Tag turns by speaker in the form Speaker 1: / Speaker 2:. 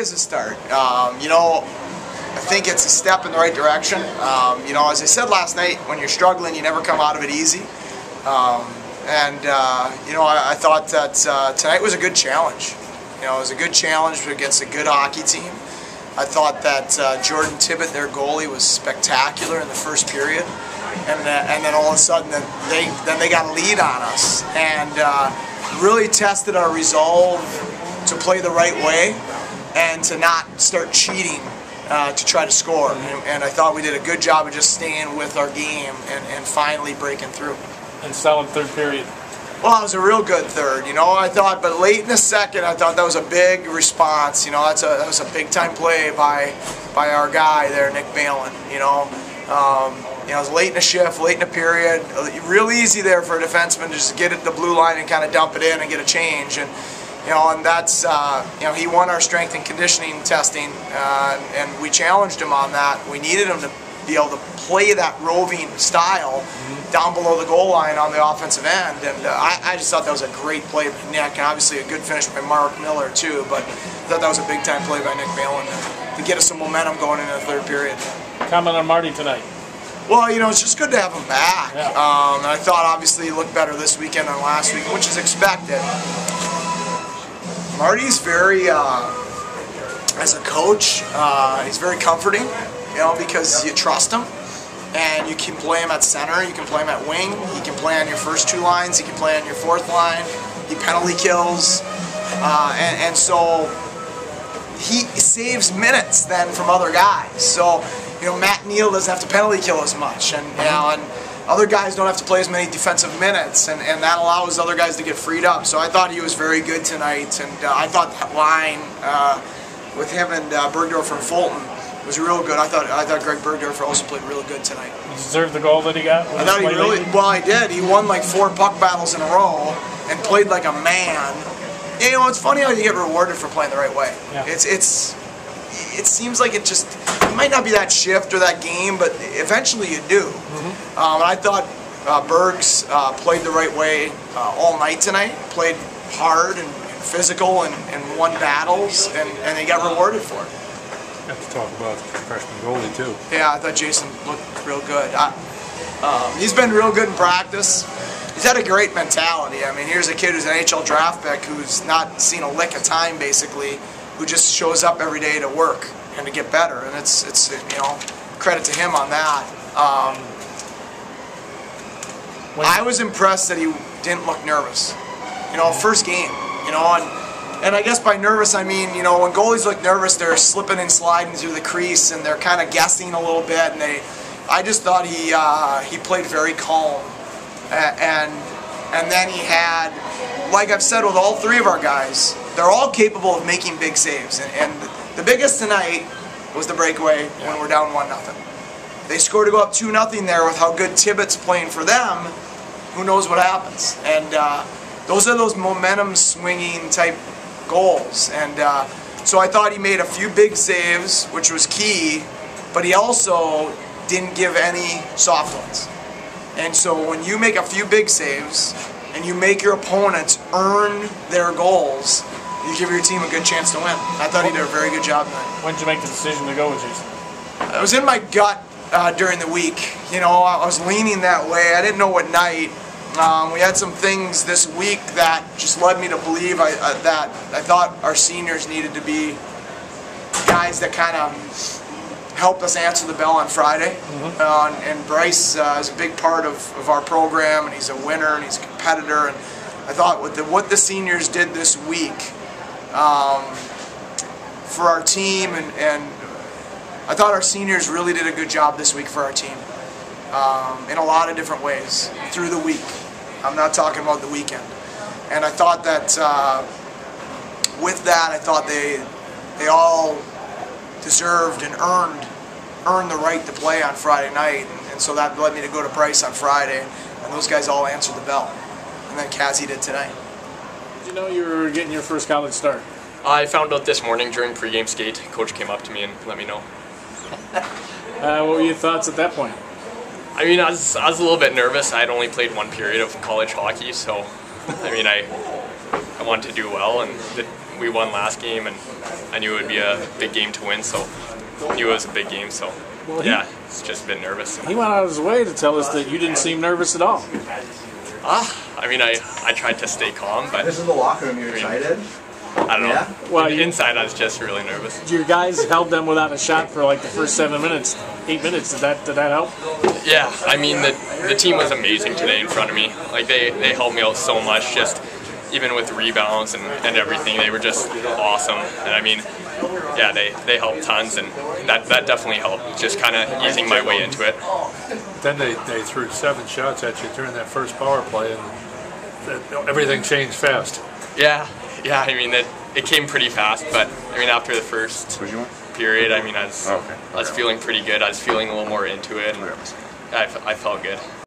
Speaker 1: always a start. I think it's a step in the right direction. As I said last night, when you're struggling, you never come out of it easy. I thought that tonight was a good challenge. It was a good challenge against a good hockey team. I thought that Jordan Tibbett, their goalie, was spectacular in the first period, and then all of a sudden, they got a lead on us, and really tested our resolve to play the right way and to not start cheating to try to score. And I thought we did a good job of just staying with our game and finally breaking through.
Speaker 2: And solid third period.
Speaker 1: Well, it was a real good third, I thought, but late in the second, I thought that was a big response. That was a big time play by our guy there, Nick Balin. It was late in the shift, late in the period. Real easy there for a defenseman to just get at the blue line and kind of dump it in and get a change. And that's he won our strength and conditioning testing, and we challenged him on that. We needed him to be able to play that roving style down below the goal line on the offensive end, and I just thought that was a great play by Nick, and obviously a good finish by Mark Miller too, but I thought that was a big time play by Nick Balin to get us some momentum going into the third period.
Speaker 2: Comment on Marty tonight.
Speaker 1: Well, it's just good to have him back.
Speaker 2: Yeah.
Speaker 1: And I thought obviously he looked better this weekend than last week, which is expected. Marty's very, as a coach, he's very comforting, because you trust him. And you can play him at center, you can play him at wing, he can play on your first two lines, he can play on your fourth line, he penalty kills, and so he saves minutes then from other guys. So, Matt Neal doesn't have to penalty kill as much, and other guys don't have to play as many defensive minutes, and that allows other guys to get freed up. So I thought he was very good tonight, and I thought that line with him and Bergdorf from Fulton was real good. I thought Greg Bergdorf also played really good tonight.
Speaker 2: He deserved the goal that he got?
Speaker 1: I thought he really, well, he did. He won like 4 puck battles in a row and played like a man. It's funny how you get rewarded for playing the right way.
Speaker 2: Yeah.
Speaker 1: It seems like it might not be that shift or that game, but eventually you do. I thought Bergs played the right way all night tonight, played hard and physical and won battles, and they got rewarded for it.
Speaker 2: You have to talk about the freshman goalie too.
Speaker 1: Yeah, I thought Jason looked real good. He's been real good in practice. He's had a great mentality. I mean, here's a kid who's an NHL draft pick who's not seen a lick of time basically, who just shows up every day to work and to get better, and it's credit to him on that. I was impressed that he didn't look nervous. First game, and I guess by nervous I mean, when goalies look nervous, they're slipping and sliding through the crease and they're kind of guessing a little bit, and I just thought he played very calm, and then he had, like I've said with all 3 of our guys, they're all capable of making big saves, and the biggest tonight was the breakaway when we're down 1-0. They scored to go up 2-0 there with how good Tibbett's playing for them. Who knows what happens? And those are those momentum swinging type goals, and so I thought he made a few big saves, which was key, but he also didn't give any soft ones. And so when you make a few big saves and you make your opponents earn their goals, you give your team a good chance to win. I thought he did a very good job tonight.
Speaker 2: When did you make the decision to go with Jason?
Speaker 1: It was in my gut during the week. I was leaning that way. I didn't know what night. We had some things this week that just led me to believe that I thought our seniors needed to be guys that kind of helped us answer the bell on Friday. And Bryce is a big part of our program, and he's a winner and he's a competitor. And I thought with what the seniors did this week for our team, and I thought our seniors really did a good job this week for our team in a lot of different ways through the week. I'm not talking about the weekend. And I thought that with that, I thought they all deserved and earned the right to play on Friday night, and so that led me to go to Bryce on Friday, and those guys all answered the bell, and then Kazzy did tonight.
Speaker 2: Did you know you were getting your first college start?
Speaker 3: I found out this morning during pregame skate. Coach came up to me and let me know.
Speaker 2: What were your thoughts at that point?
Speaker 3: I mean, I was a little bit nervous. I had only played 1 period of college hockey, so I mean, I wanted to do well, and we won last game, and I knew it would be a big game to win, so I knew it was a big game. So yeah, it's just a bit nervous.
Speaker 2: He went out of his way to tell us that you didn't seem nervous at all.
Speaker 3: I mean, I tried to stay calm, but
Speaker 4: this is the locker room. You're excited?
Speaker 3: I don't know.
Speaker 4: Yeah?
Speaker 2: Well,
Speaker 3: Inside, I was just really nervous.
Speaker 2: your guys held them without a shot for like the first 7 minutes, 8 minutes. Did that help?
Speaker 3: Yeah, I mean, the team was amazing today in front of me. Like, they helped me out so much, just even with rebounds and everything. They were just awesome. And I mean, yeah, they helped tons, and that definitely helped, just kind of easing my way into it.
Speaker 5: Then they threw 7 shots at you during that first power play, and everything changed fast.
Speaker 3: Yeah, I mean, it came pretty fast, but I mean, after the first period, I mean, I was feeling pretty good. I was feeling a little more into it, and I felt good.